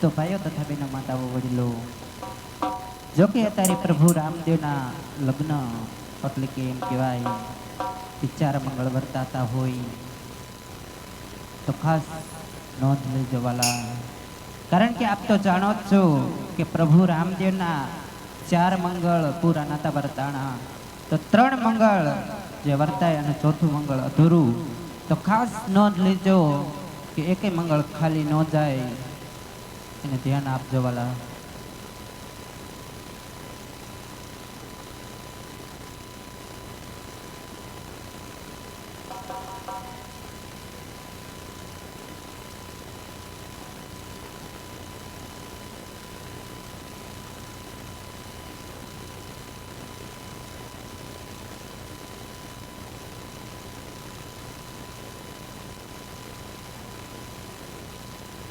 તો ભાઈઓ તથા બહેનો માતાઓ વડીલો, જો કે અત્યારે પ્રભુ રામદેવના લગ્ન એટલે કે એમ કહેવાય વિચાર મંગળ વર્તાતા હોય તો ખાસ નોંધ લેજો વાલા, કારણ કે આપ તો જાણો જ છો કે પ્રભુ રામદેવના 4 મંગળ પૂરા નાતા વર્તાણા, તો 3 મંગળ જે વર્તાય અને 4થું મંગળ અધૂરું, તો ખાસ નોંધ લેજો કે એકે મંગળ ખાલી ન જાય, એને ધ્યાન આપજો વાલા.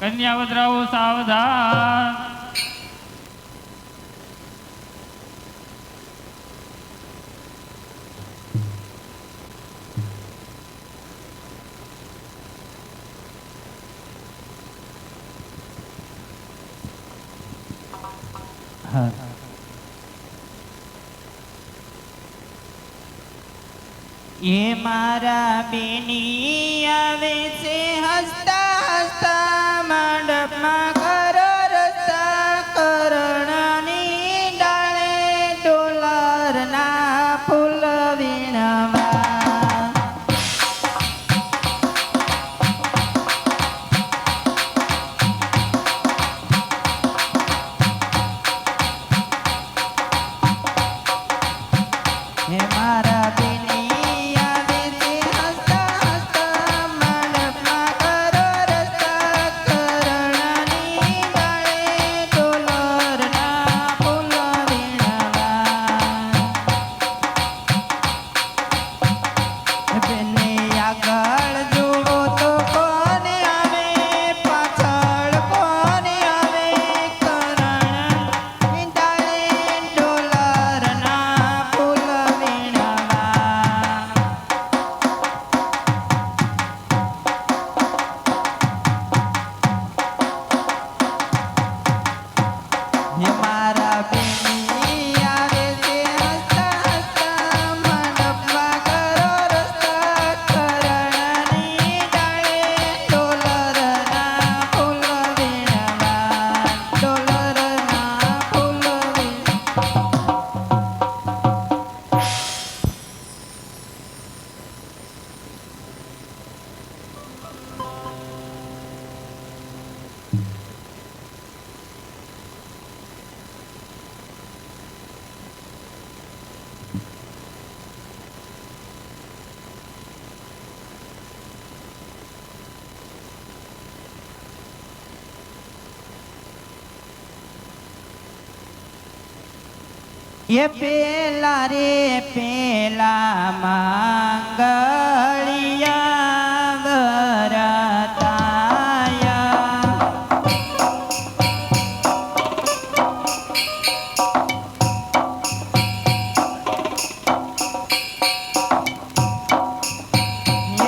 કન્યા વજરાઓ સાવધાન. હા, એ મારા બેની આવે છે હસતા હસતા મંડપમાં કરો રસ્તા, કરણની ડાળે ડોલરના ફૂલ વીણવા. હે મારા બેની આવે છે હસતા હસતા મંડપમાં કરો રસ્તા, કરણની ડાળે ડોલરના ફૂલ વીણવા. બેને આગળ જુઓ તો કોને આવે, પાછળ કોને આવે, કરણની ડાળે ડોલરના ફૂલ વીણવા. હે મારા બેની આવે છે હસતા હસતા મંડપમાં કરો રસ્તા, કરણની ડાળે ડોલરના ફૂલ વીણવા, ડોલરના ફૂલ વીણવા. એ પેલા રે પેલા માંગળિયા વરતાયા,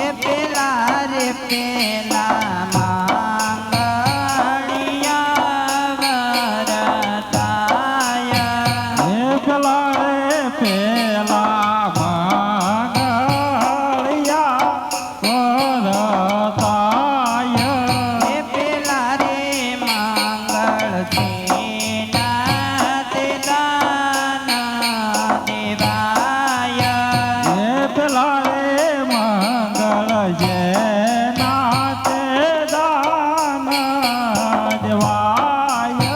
એ પેલા રે પેલા માંગળિયા વરતાયા. પેલા રે પેલા માંગળિયા વરતાય. એ પેલા રે મંગળ સેના તે દાના દેવાય. એ પેલા રે મંગળ જેના તે દાન દેવાય.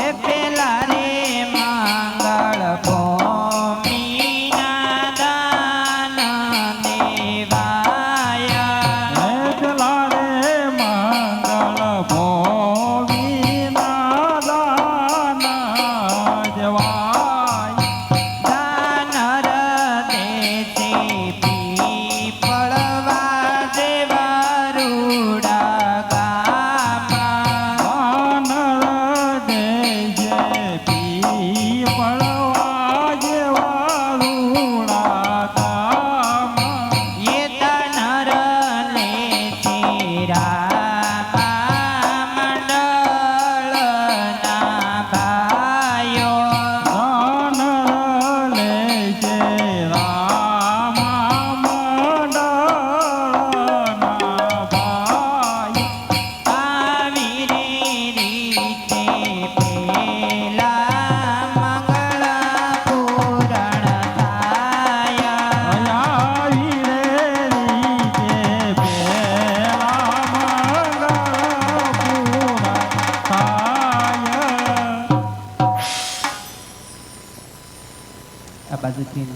એ પેલા રે મંગળ ભૂમિના દાન દેવાય. એ પેલા રે મંગળ ભોગીના દાન બાજુથી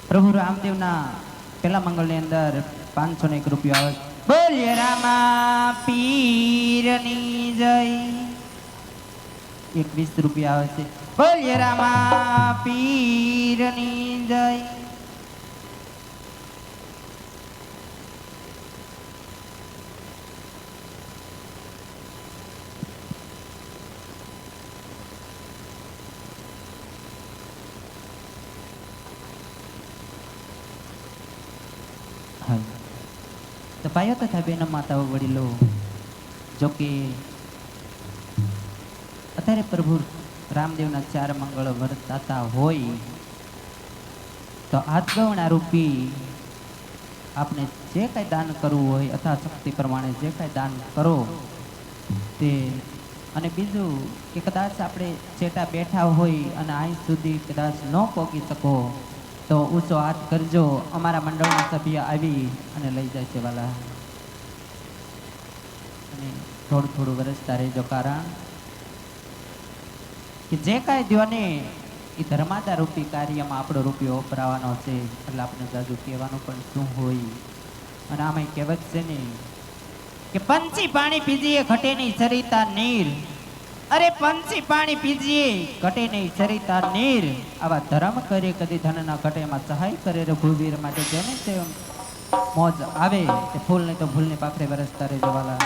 પ્રભુ રામદેવના પેલા મંગળની અંદર 501 રૂપિયા આવે. બોલ્ય રામા પીરની જય. 21 રૂપિયા આવે છે. બોલ્ય રામા પીરની જય. તો ભાઈઓ તથા બહેનો માતાઓ વડીલો, જોકે અત્યારે પ્રભુ રામદેવના 4 મંગળ વર્તાતા હોય તો હાથગવણા રૂપી આપણે જે કાંઈ દાન કરવું હોય અથવા શક્તિ પ્રમાણે જે કાંઈ દાન કરો તે. અને બીજું કે કદાચ આપણે ચેટા બેઠા હોય અને અહીં સુધી કદાચ ન પહોંચી શકો તો ઊંચો હાથ કરજો. અમારા મંડળના સભ્ય આવી અને લઈ જાય છે વાલા. અને થોડું થોડું વરસતા રહેજો, કારણ કે જે કાંઈ દ્યો ને એ ધર્માદા રૂપી કાર્યમાં આપણો રૂપિયો વપરાવાનો છે. એટલે આપણે જાજુ કહેવાનું પણ શું હોય. અને આમાં કહેવત છે ને કે પંછી પાણી પીજીએ ઘટે નહીં સરિતા નીર. અરે પંછી પાણી પીજીએ ઘટે નહીં સરિતા નીર. આવા ધર્મ કરે કદી ધન ના ઘટે, એમાં સહાય કરે રઘુવીર માટે. જેને તે મોજ આવે તે ફૂલ નહીં તો ભૂલની પાખરે વરસતા રહે જવાલા.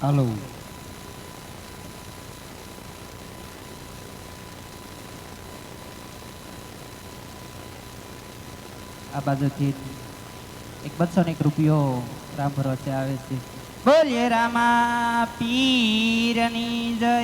હાલો. આ બાજુથી 201 રૂપિયો રામ ભરોસે આવે છે. બોલીએ રામા પીરની જય.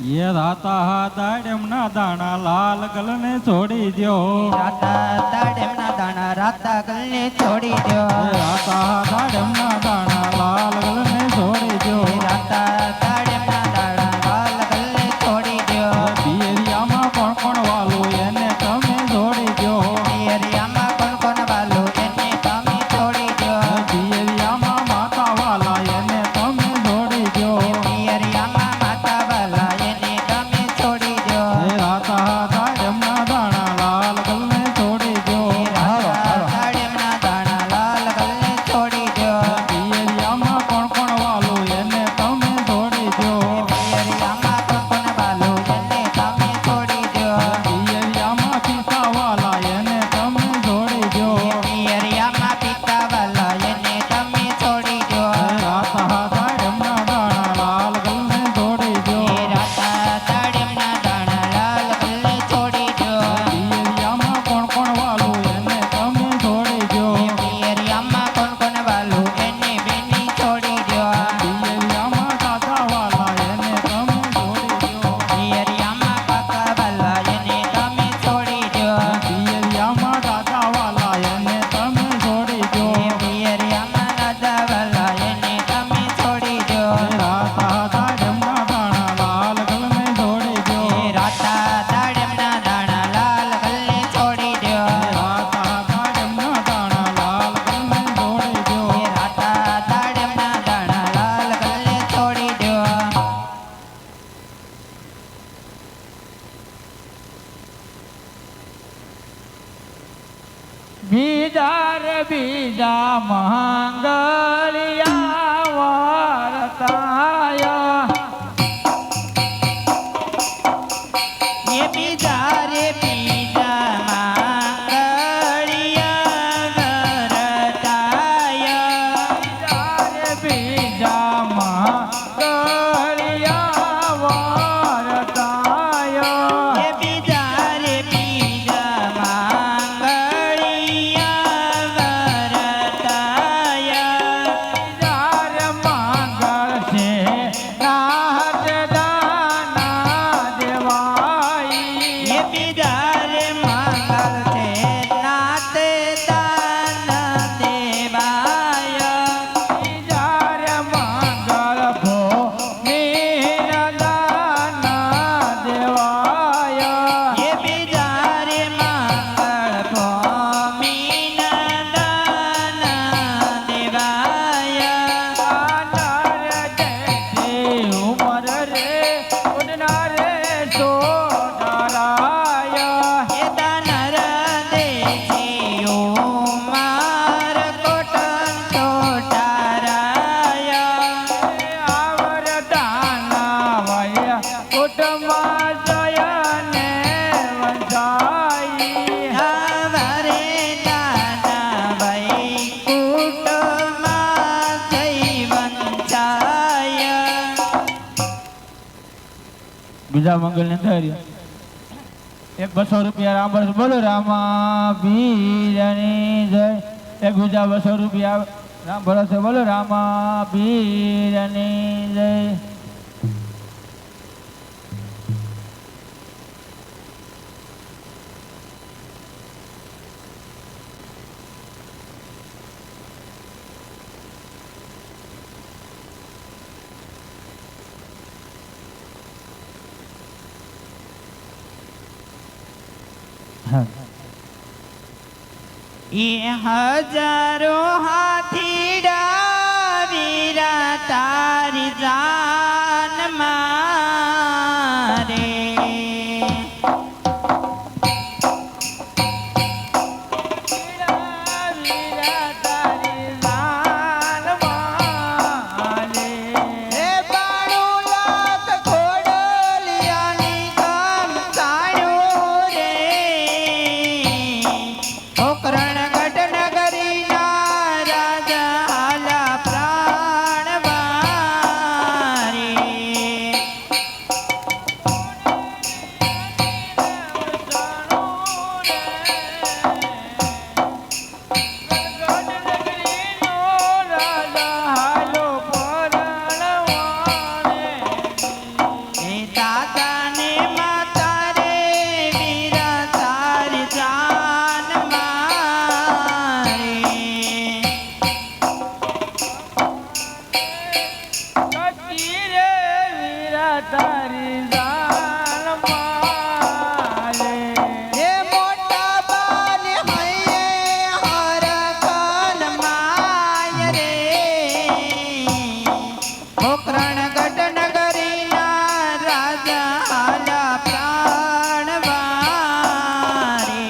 ये राता दाड़ेमना दाना लाल गलने छोड़ी दो. રાતા દાડેમના દાણા રાતા ગલને છોડી દો. राता दाड़ेमना दाना लाल गलने छोड़ी दो. રાતા દાડેમના દાણા લાલ ગલને છોડી દો. पियरियाમાં કોણ કોણ વાલું એને તમે છોડી દો. પિયરિયામાં કોણ કોણ વાલું એને તમે છોડી દો. પિયરિયામાં માતા વાલા એને તમે છોડી દો. પિયરિયામાં માતા વાલા એને તમે છોડી દો. રાતા દાડેમના દાણા લાલ ગલને છોડી દો. રાતા દાડેમના દાણા લાલ ગલને છોડી દો. પિયરિયામાં કોણ કોણ વાલું એને તમે છોડી દો. પિયરિયામાં કોણ કોણ વાલું એને તમે છોડી દો. પિયરિયામાં પિતા વાલા એને તમે છોડી દો. પિયરિયામાં પિતા વાલા એને તમે છોડી દો. રાતા દાડેમના દાણા લાલ ગલને છોડી દો. રાતા દાડેમના દાણા લાલ ગલને છોડી દો. પિયરિયામાં કોણ કોણ વાલું એને તમે છોડી દો. પિયરિયામાં કોણ કોણ વાલું એને બેની છોડી દો. પિયરિયામાં કાકા વાલા એને તમે છોડી દો. પિયરિયામાં કાકા વાલા એને તમે છોડી દો. પિયરિયામાં દાદા વાલા એને તમે છોડી દો. પિયરિયામાં દાદા વાલા એને તમે છોડી દો. રાતા દાડેમના દાણા લાલ ગલને છોડી દો. રાતા દાડેમના દાણા લાલ ગલને છોડી દો. રાતા દાડેમના દાણા લાલ ગલને છોડી દો. રાતા દાડેમના દાણા લાલ ગલને છોડી દો. વીર બીજા મંગળિયા વર્તાય એ બીજા રે બીજા માંગળિયા વરતાય બીજા મંગળિયા વર્તાય એ બીજા રે બીજા માંગળિયા વરતાય જ્યારે મંગળ છે નાથ દાના દેવાઈ એ બીજા રે મંગળ છે નાતે દાન દેવાય જ્યારે મંગળ ભૂમિના દાના દેવાય એ બીજા રે મંગળ ભૂમિના દાન દેવાય ઉમર રે ઉડના રે સોડારાય એ દાનર દેશીઓ માર કોટન છોટારાય આવર દાના વય કુટુંબમાં જયને વંચાઈ હવારે દાના વૈકુંઠમાં જઈ વંચાય બીજા મંગળ ને ધૈર્ય એક 200 રૂપિયા રામ બસ બોલો રામા વીરની જય એક બીજા 200 રૂપિયા રામ ભરોસે બોલો રામા વીરની જય એ હજારો હાથીડા વીરા તારી જાન મારે એ બાણું લાખ ખોડલિયાની કામ કાઢ્યું રે ઓકરણ ગઢ નગરીના રાજા હાલા પ્રાણ વારે એ દાદા ને માતા રે વીરા તારી જાન મારે તારી જાન મારે એ મોટા બાને હૈયે હરકન માય રે ઓકરણ ગઢ નગરીના રાજા હાલા પ્રાણ વારે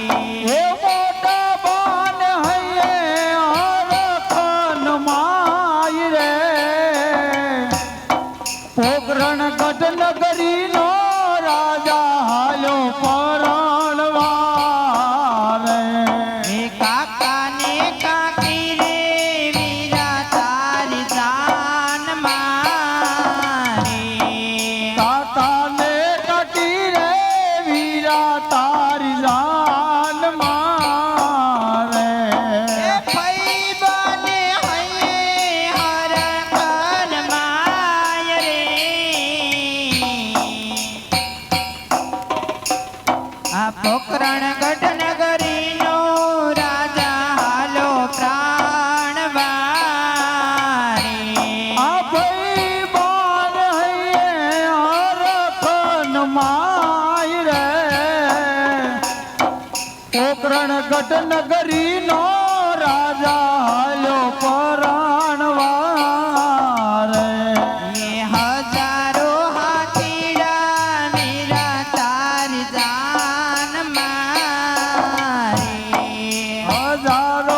હે મોટા બાન હૈયે હરખન માય રે પોકરણ ગઢ નગરીનો રાજા હાલ્યો પરણવારે એ કાકા ને કાકી રે વીરા તારી જાન મારે કાકાને કાકી રે વીરા તારી જાન મારે એ ફઈબાને હૈયે હરકન માય રે આ પોકરણ ગઢ નગરીનો રાજા હાલો પ્રાણ વારે આ ભાઈ બાન હૈયે હરખન માય રે પોકરણ ગઢ નગરીનો રાજા હાલ્યો પરણવારે એ હજારો હાથીડા વીરા તારી જાન મારે હજારો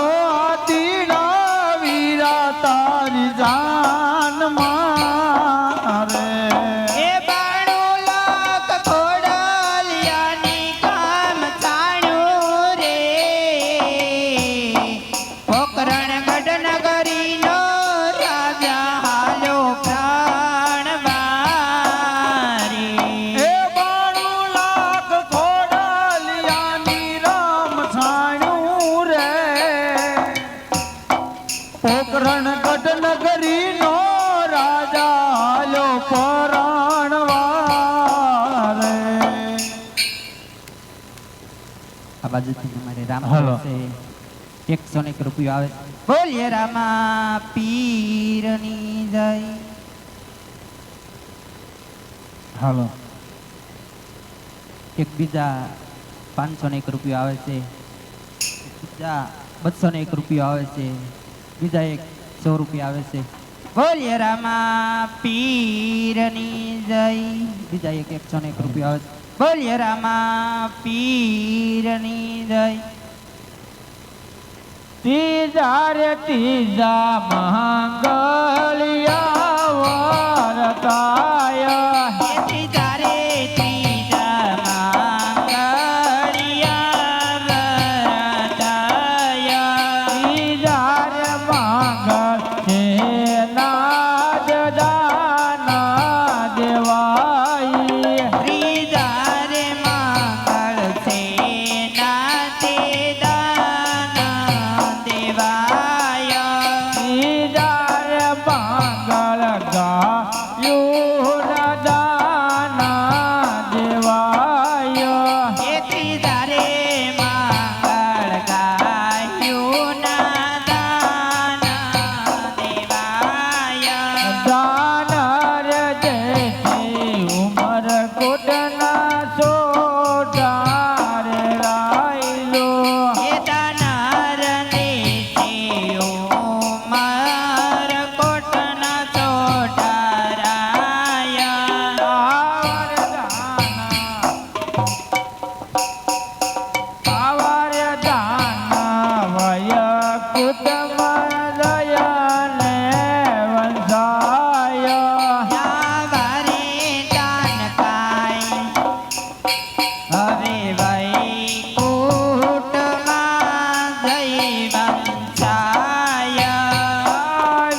રણકટ નગરીનો રાજા હાલ્યો પરાણવારે. આ બાજુથી અમારે રામ હાલો. છે 101 રૂપિયો આવે છે. બોલીએ રામા પીરની જય. હાલો. એક બીજા 501 રૂપિયો આવે છે. એક બીજા 201 રૂપિયો આવે છે. બીજા એક 100 રૂપિયા આવે છે. બોલીએ રામા પીરની જય. બીજા એક 101 રૂપિયો આવે છે. બોલીએ રામા પીરની જય. ત્રીજા રે ત્રીજા માંગલિયા વરતાય. ત્રીજા રે ત્રીજા માંગળિયા વરતાય. ત્રીજા રે માંગલ છે નાદ દાના દેવાય. ત્રીજા રે માંગળ છે નાતે દાના દેવાય. ત્રીજા રે માંગલ ગાયું ના દાના દેવાય. એ ત્રીજા રે માંગળ ગાયું ના દાના દેવાય. દાનર દેશી ઉમર કોટના સોઢાર રાયલો. એ દાનર દેશે ઉમર કોટના ચોટારાય. પાવાર દાના વય કુટુંબ દયાને વંશાય. યાવારે દાન કાય હવે વૈકુંઠમાં જય વંશાય.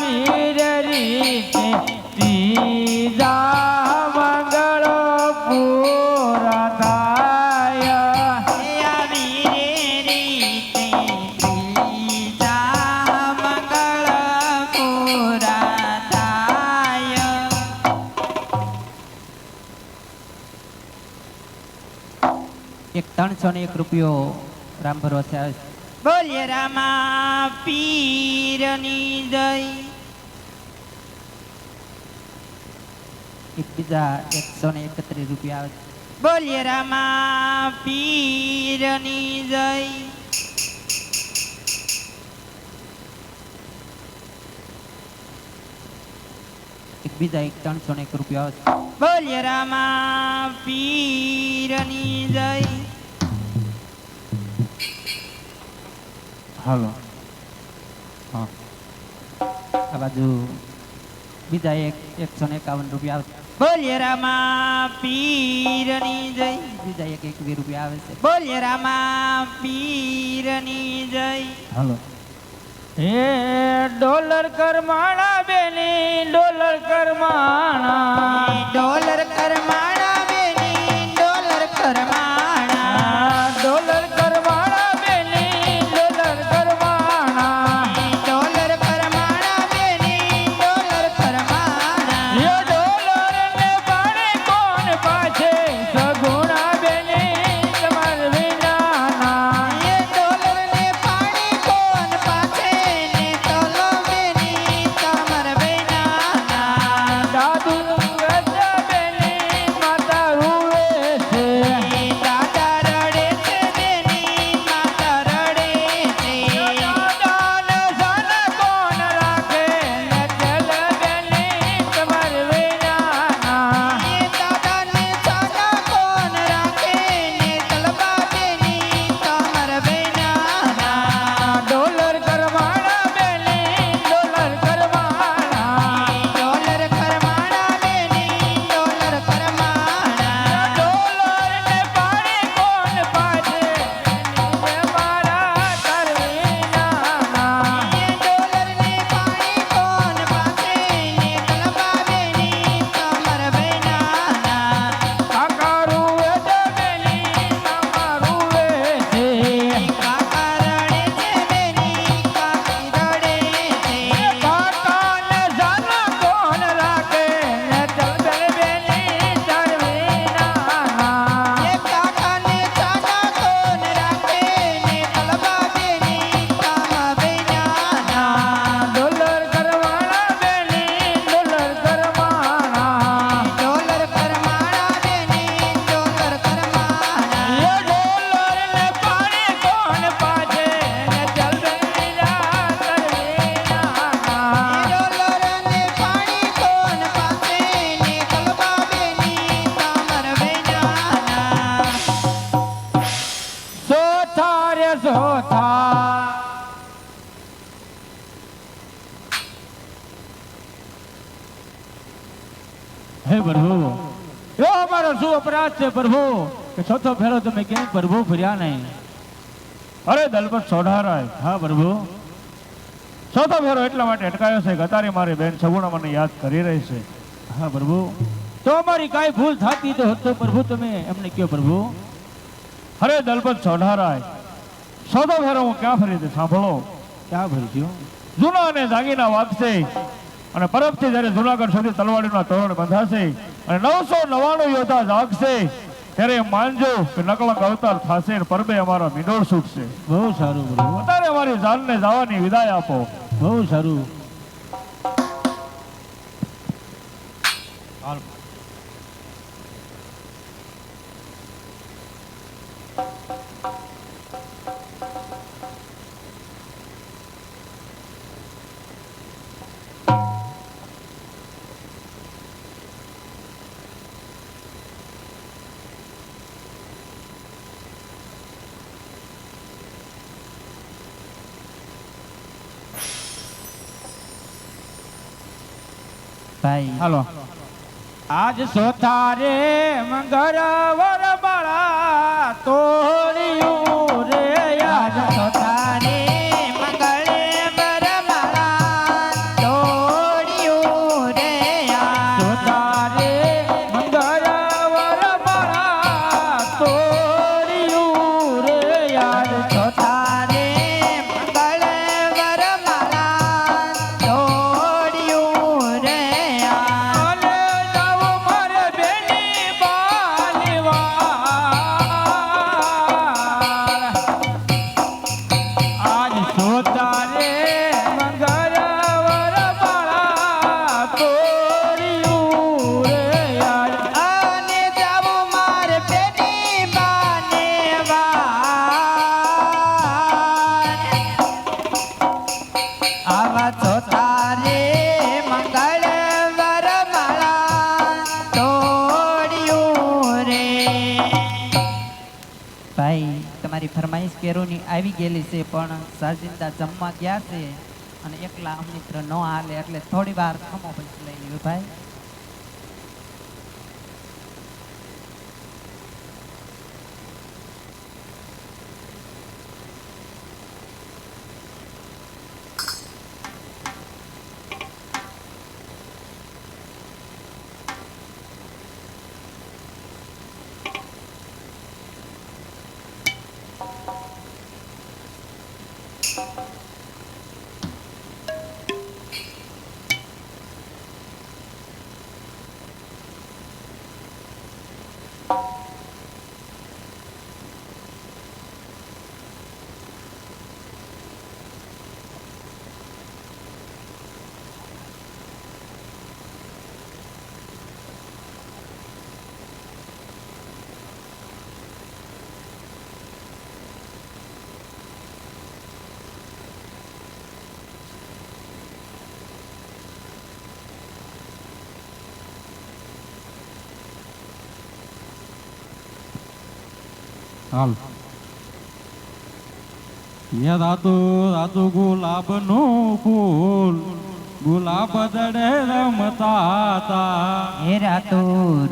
વીર રીતે ત્રીજા મંગળો પૂરા થાય. આવી રે રીતે ત્રીજા મંગળ પૂરા થાય. એક 301 રૂપિયો રામ ભરોસે આવે છે. બોલીએ રામા પીરની જય. એક બીજા 131 રૂપિયા આવે છે. બોલીએ રામા પીરની જય. એક બીજા 301 રૂપિયા આવે છે. બોલીએ રામા પીરની જય. હાલો. આ બાજુ બીજા એક 151 રૂપિયા આવે છે. બોલીએ રામા પીરની જય. બીજા એક 21 રૂપિયા આવે છે. બોલીએ રામા પીરની જય. હાલો. હે ડોલર કરમાણા બેની ડોલર કરમાણા. ડોલર કરમાણા બેની ડોલર કરમાણા. ડોલર કરમાણા બેની ડોલર કરમાણા. ડોલર કરમાણા બેની ડોલર કરમાણા. યો ડોલર ને પાડે કોણ પાછે સગુણા બેની તમાર વિનાના. એ ડોલર ને પાણી કોણ પાછે ને તોલો બેની તમર બેનાના. દાદુ રજા બેની ચોથા હે પ્રભુ એવો અમારો શું અપરાધ છે પ્રભુ કે ચોથો ફેરો તમે ક્યાંય પ્રભુ ફર્યા નહીં. અરે દલપત સોઢારાય. હા પ્રભુ ચોથો ફેરો એટલા માટે અટકાયો છે કે અત્યારે મારી બેન સગુણા મને યાદ કરી રહી છે. હા પ્રભુ તો અમારી કાંઈ ભૂલ થતી તો હતો પ્રભુ તમે એમને કયો પ્રભુ. અરે દલપત સોઢારાય ચોથો ફેરો હું ક્યાં ફરી હતી સાંભળો. ક્યાં ફરી જૂના અને દાગીના વાગશે અને પરબથી જ્યારે જુનાગઢ સુધી તલવાડીના તોરણ બંધાશે અને 999 યોદ્ધા જાગશે ત્યારે માનજો કે નકલંક અવતાર થશે અને પરબે અમારા મિંડોળ છૂટશે. બહુ સારું પ્રભુ. અત્યારે અમારી જાનને જવાની વિદાય આપો. બહુ સારું. ભાઈ હાલો આજ સોતારે મંગળવાર બાળા તોડ્યું રે આજ સોતારે મંગળવાર માળા તોડ્યું રે સોતારે મંગળવાર બાળા તોડ્યું રે આજ સોતારે મંગળવાર માળા તોડ્યું રે આલે જાવ મારે બેની બાલીવાર આજ સોતારે મંગળવાર બાળા તોડ્યું રે આજ આને જાવ માર બેની બાને આવા સોતારે મંગળવાર માળા તોડ્યું રે. ભાઈ તમારી ફરમાઈશ કેરોની આવી ગયેલી છે પણ સરજિંદા જમવા ગયા છે અને એકલા અમિત્ર ન હાલે એટલે થોડી વાર ખમો પછી લઈ લ્યો ભાઈ. હાલ યા દાદુ દાદુ ગુલાબનું ફૂલ ગુલાબ દડે રમતા હતા. હે રાતુ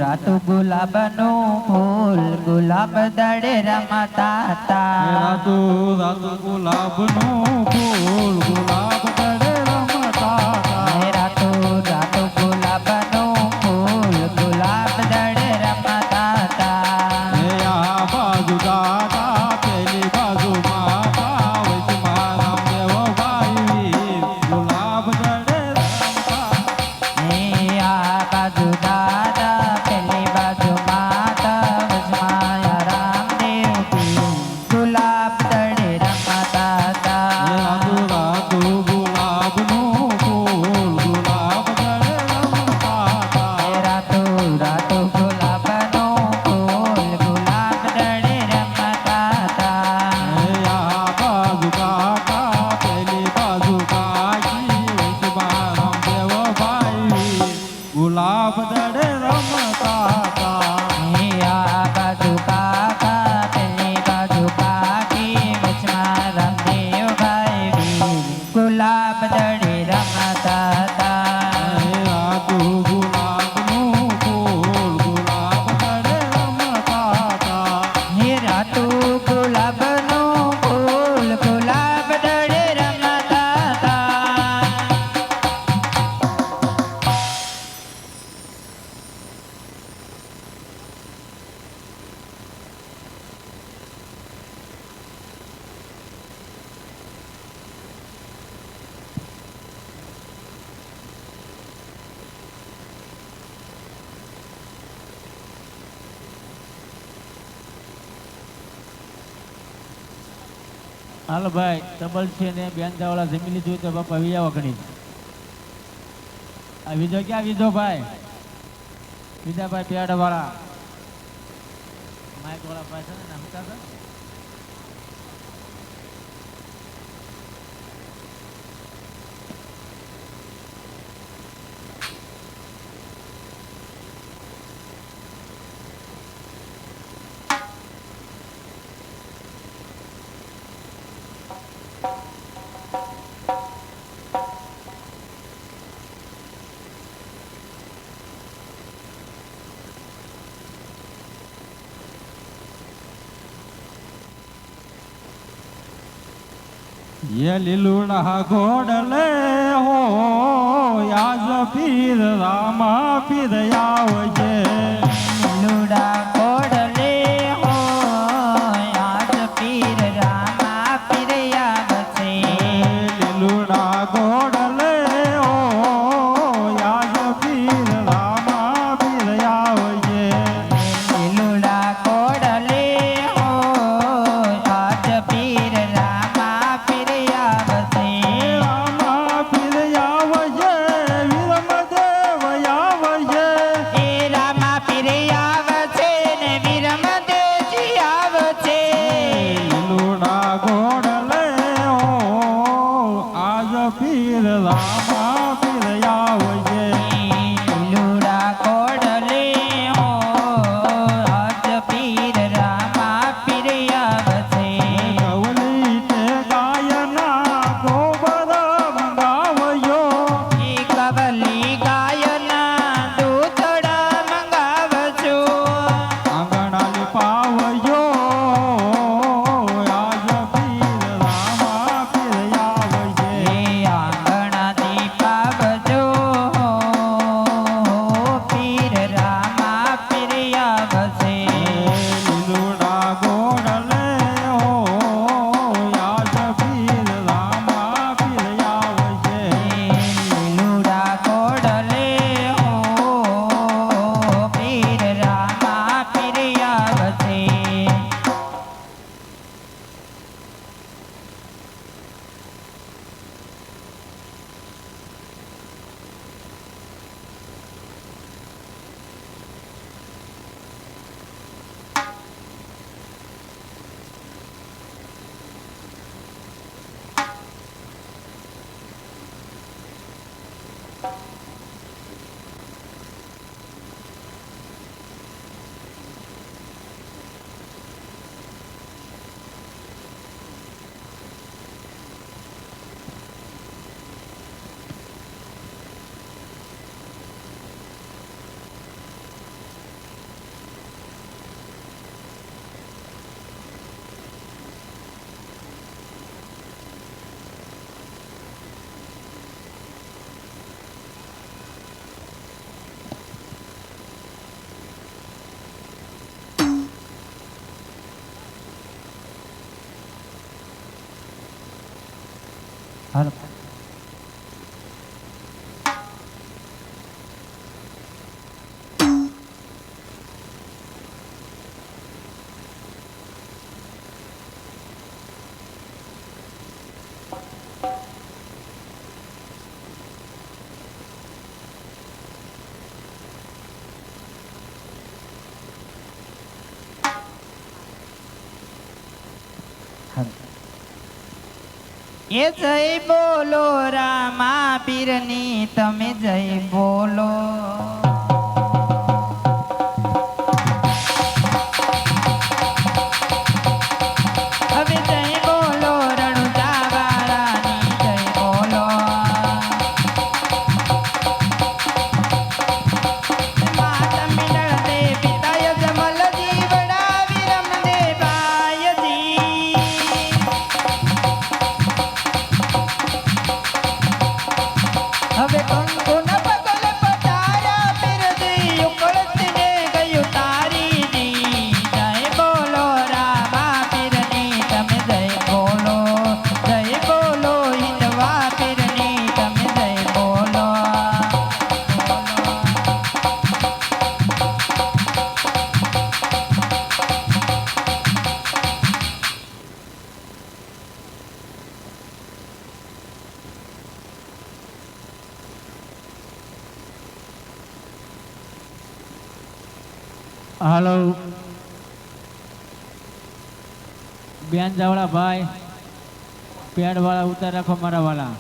રાતુ ગુલાબનું ફૂલ ગુલાબ દડે રમતા હતા. રાતુ રાતુ ગુલાબનું ફૂલ ગુલાબ દડે રમતા હતા. હે રાતુ રાતુ ગુલાબનું ફૂલ ગુલાબ દડે રમતા હતા. હે આ બાજુ દાદા પેલી બાજુ માતા વચમાં રામદેવ ભાઈ ગુલાબ દડે રમતા. હે આ બાજુ દાદા પેલી બાજુ માતા વચમાં રામદેવ પીર ગુલાબ દડે રમતા હતા. રાતુ રાતુ હાલો ભાઈ ડબલ છે ને બેન જાવાળા જમી લીધું હોય તો બાપા વિયાવો ઘડી. આ વિધો ક્યાં વિધો ભાઈ? વિધાભાઈ પેડા વાળા માઇક વાળા ભાઈ છે ને નામ શું છે? ये લીલુડા ઘોડલે હો યાજ પીર રામા પીર આવજે. લીલુડા ઘોડલે હો યાજ પીર રામા પીર આવજે. લીલુડા ઘોડલે હો યાજ પીર રામા પીર આવજે. લીલુડા ઘોડલે હો યાજ પીર રામા પીર આવજે. રામા પીર આવજે વીરમ દેવ આવજે. એ રામા પીર આવજે ને વીરમ દેવજી આવજે. લીલુડા ઘોડલે હો આજ પીર રામા પીર આવજે. લીલુડા ઘોડલે હો યાજ પીર રામા પીર આવજે. કવલી તે ગાયના ગોબર મંગાવયો. એ કવલી ગાયના દૂધડા મંગાવજો. આંગણાલી પાવયો આજ પીર રામા પીર આવજે. એ આંગણાથી પાવજો પીર રામા પીર આવજે. લીલુડા ઘોડલે હો આજ પીર રામા પીર આવજે. લીલુડા ઘોડલે હો પીર રામા પીર આવજે. હાલો એ જય બોલો રામા પીરની તમે જય બોલો. હવે જય બોલો રણુજા વાળાની જય બોલો. માતા મિલણ દે પિતાય જમલ જીવડા વિરમ દે બાયજી. હવે કંકુન પગલ પધાર્યા હાલો બેન જાવડા ભાઈ પેડ વાળા ઉતાર રાખો મારા વાળા.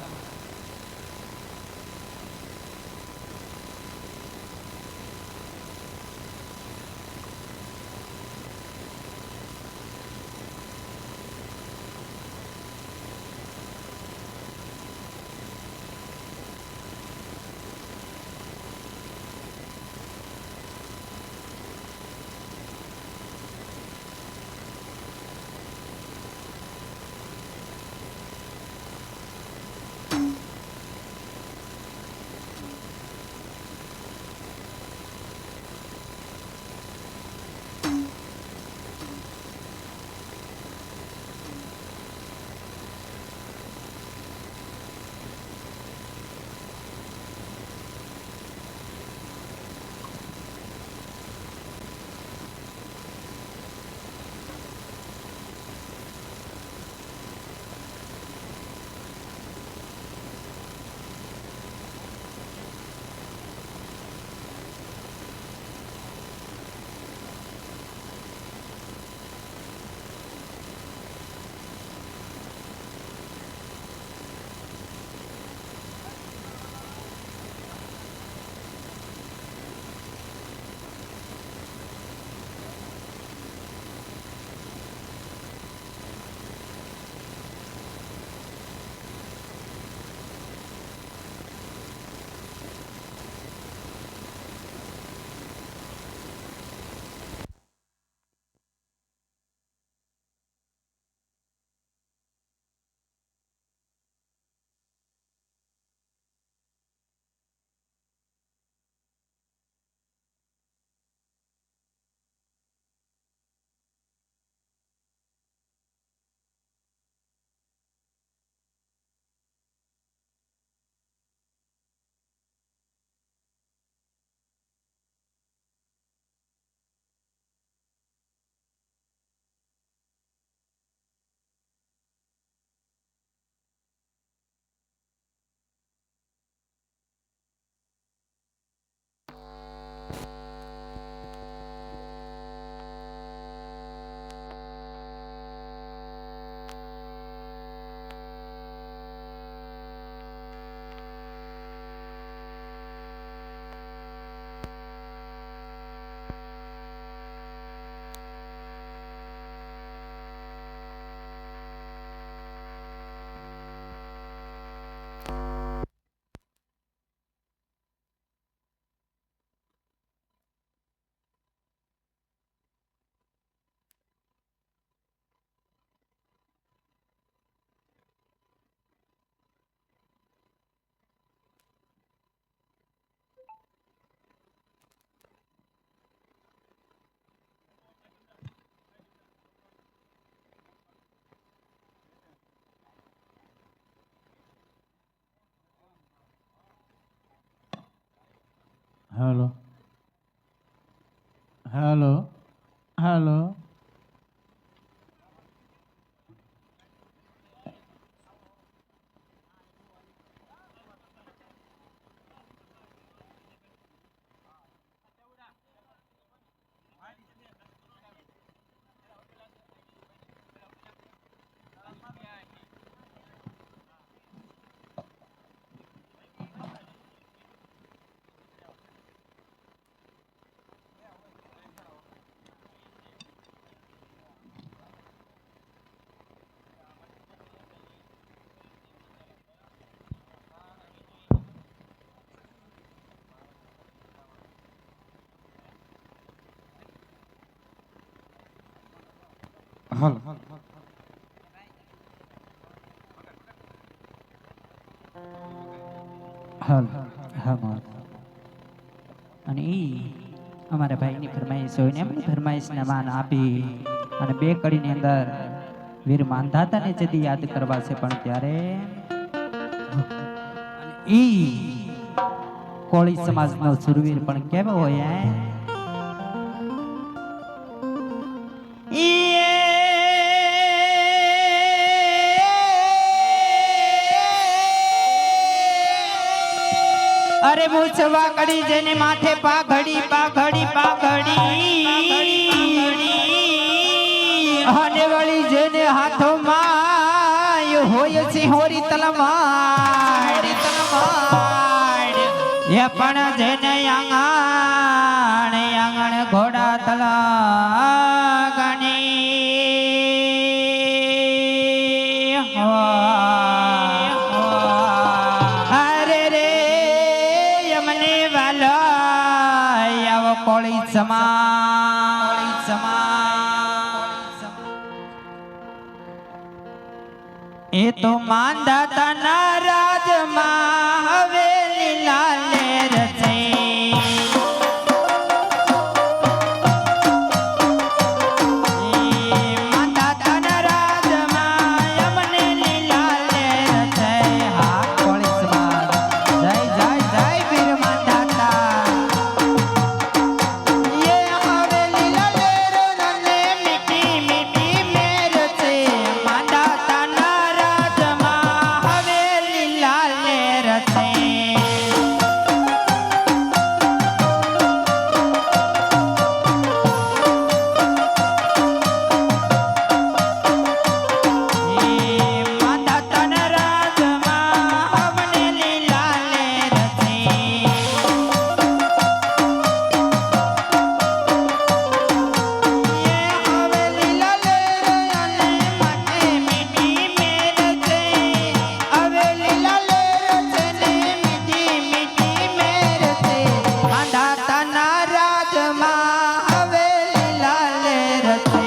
હાલો હાલો હાલો હાલ હાલ હા મોહન. અને અમારા ભાઈની ફરમાઈશ હોય ને એમની ફરમાઈશને માન આપી અને બે કડીની અંદર વીર માંધાતાને જદી યાદ કરવા છે પણ ત્યારે ઈ કોળી સમાજનો સુરવીર પણ કેવો હોય અરે મૂછવા કડી જેને માથે પાઘડી પાઘડી પાઘડી હાથમાં હોય સિંહોરી તલવાર એ પણ જેને આંગણ ઘોડા તલાગણી અરે રે યમને વાલા આવો કોળી સમા એ તો માંધાતાના રાજમાં હવે લીલા લેર છે માંધાતાના રાજમાં અમને લીલા લેર છે હા કોળીસમાં જય જય જય વીર માંધાતા એ હવે લીલા લેર ને મીઠી મીઠી મેર છે માંધાતાના રાજમાં હવે લીલા લેર છે માંધાતાના રાજમાં અમને લીલા લેર છે હવે લીલા લેર અને માટે મીઠી મેર છે હવે લીલા લેર છે ને મીઠી મીઠી મેર છે માંધાતાના રાજમાં હવે લીલા લેર છે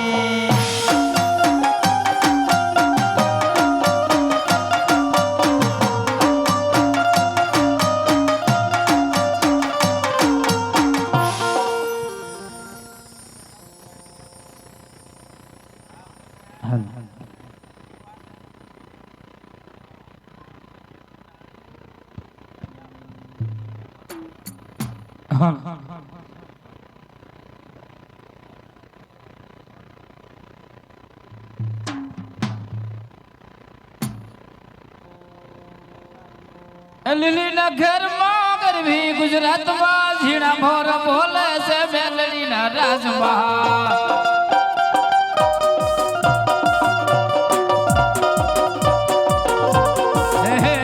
લીલીના ઘરમાં ગરવી ગુજરાતમાં ઝીણા મોર બોલે છે મેલડીના રાજમાં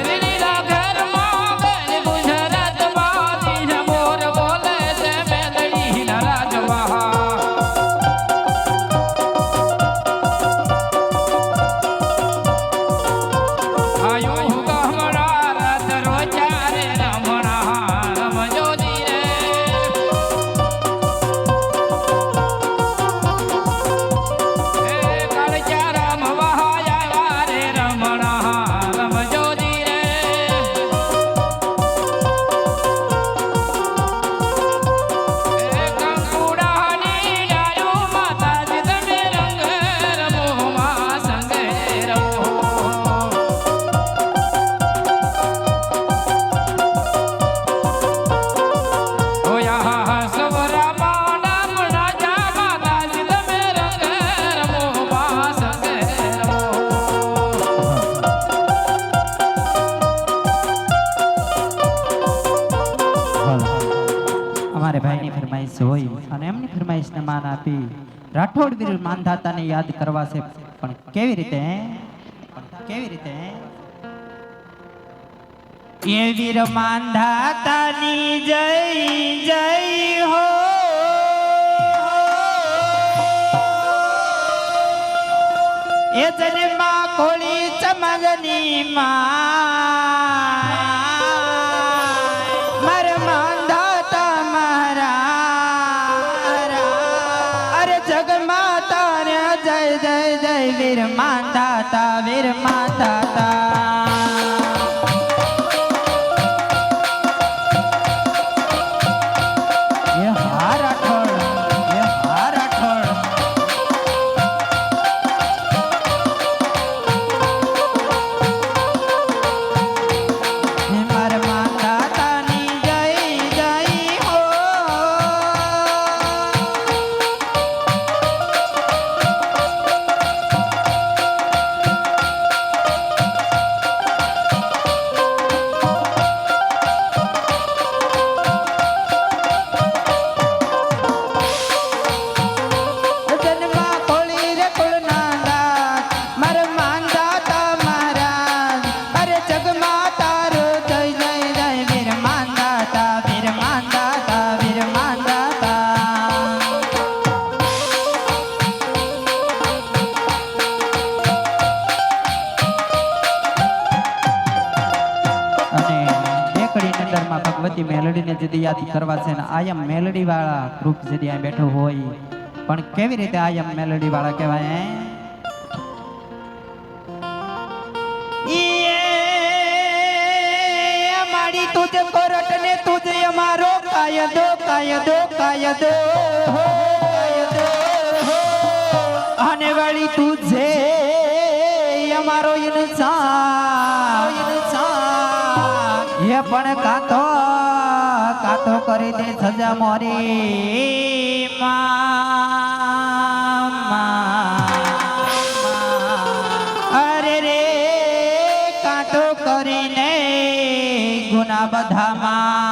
લીલીના ઘરમાં ગરવી ગુજરાતમાં ઝીણા મોર બોલે છે મેલડીના રાજમાં આયો ગહમણા રત રોચારે રમણા રમજો ધીરે અમારે ભાઈની ફરમાઈશ હોય અને એમની ફરમાઈશને માન આપી રાઠોડ વીર માંધાતાને યાદ કરવા છે પણ કેવી રીતે કેવી રીતે એ વીર માંધાતાની જય જય હો એ જન્મા કોળી ચમગની માં મર માંધાતા મારા અરે જગમાતા રે જય જય જય વીર માંધાતા વીર માંધાતા ભગવતી મેલડીને જદી યાદ કરવા છે ને આયમ મેલડી વાળા ગ્રુપ જદી આ બેઠો હોય પણ કેવી રીતે આયમ મેલડી વાળા કહેવાય મારી તુજ કોરટ ને તુજ અમારો કાયદો કાયદો કાયદો આને વાળી તુજે અમારો ઇન્સાન એ પણ કાતો કાતો કરી દે સજા મોરી અરે રે કાતો કરીને ગુના બધામાં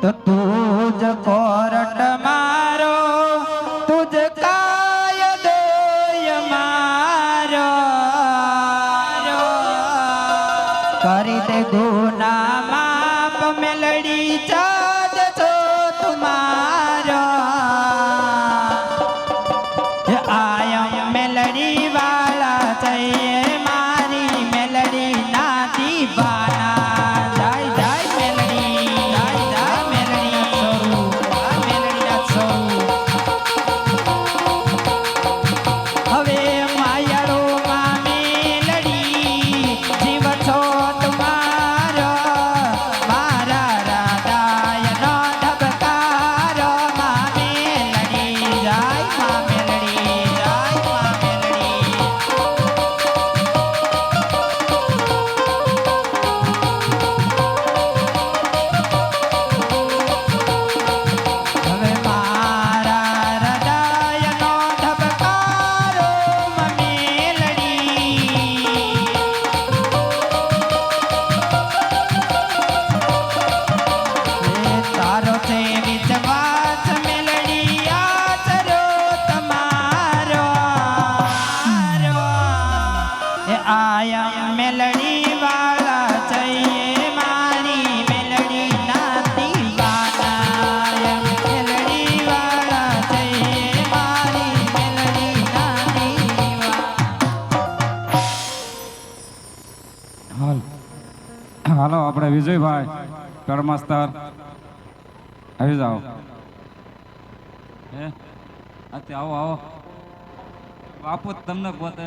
તો તુજ કોરટ મારો તુજ કાયદો મારો કરી દે ગુના માપ મેલડી ચાદ છો તુમારો આયમ મેલડી વાલા चाहिए મારી મેલડી ના દીવાના જાય જાય મેલડી જાય જાય મેલડી છોરું મેલડી ના છોરું હવે માયાળો માં મેલડી જીવ છો તમારો મારા રાધાય નો ધબકારો માં મેલડી જાય માં મેલડી જાય માં મેલડી હવે મારા હૃદયનો ધબકારો મેલડી તારો છે વિશ્વાસ મેલડી આચરો તમારો એ આયા મેલડી વાળા चाहिए મારી મેલડી ના દીવાના મેલડી વાળા चाहिए મારી મેલડી ના દીવાના હાલો આપણે વિજયભાઈ કર્મસ્તર આવી જાઓ હે આતે આવો આવો બાપુ જ તમને પોતે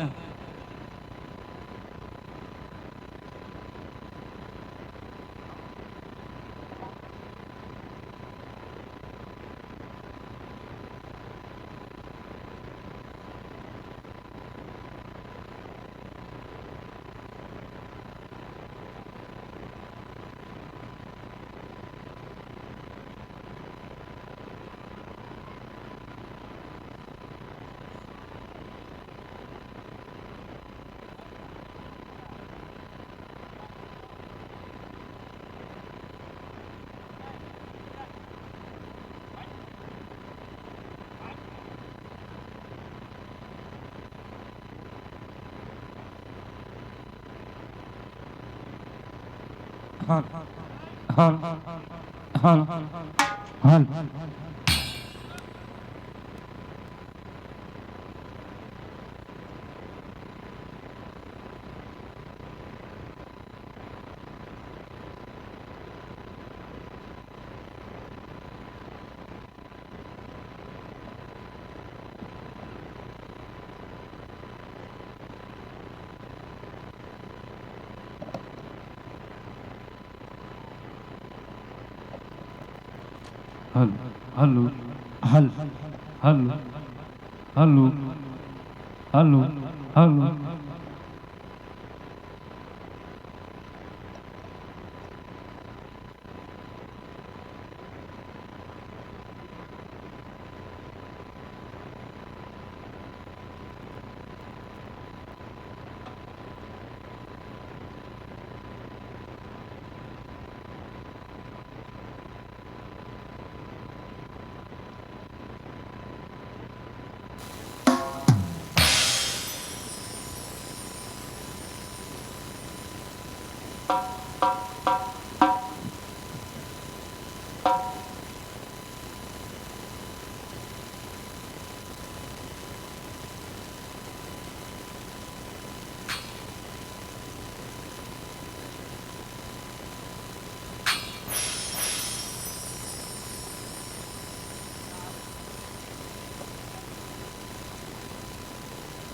હાલ હાલ હાલ હાલ હલ હલ હલ હલ હલ હલ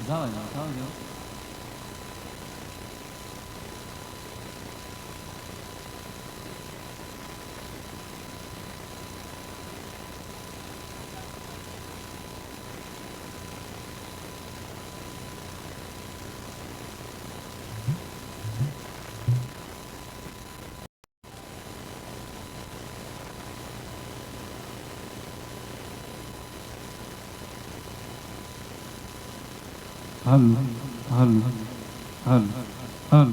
જાઓ. હલ હલ હલ હલ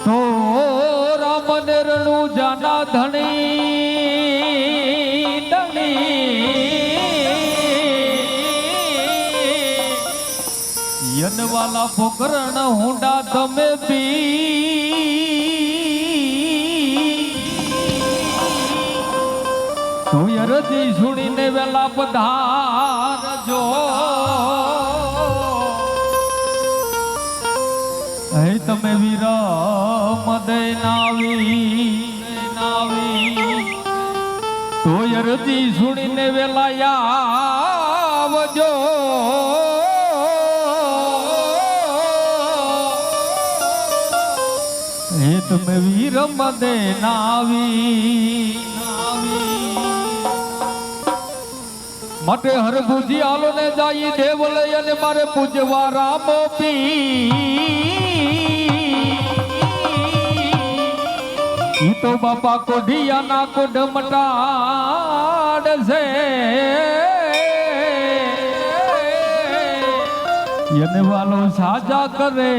તો રામ રણુ જાના ધણી યનવાલા પોકરણ હુંડા તમે તો યરજી સુણીને વેલા પધારજો હે તમે વીર મદનાવી તો યરજી સુણીને વેલા આવજો હે તમે વીર મદનાવી માટે હરભુજી આલો ને જાઈ દેવલ અને મારે પૂજવા રામ ઈ તો બાપા કોઢિયા ના કોઢ મટાડ છે એને વાલો સાજા કરે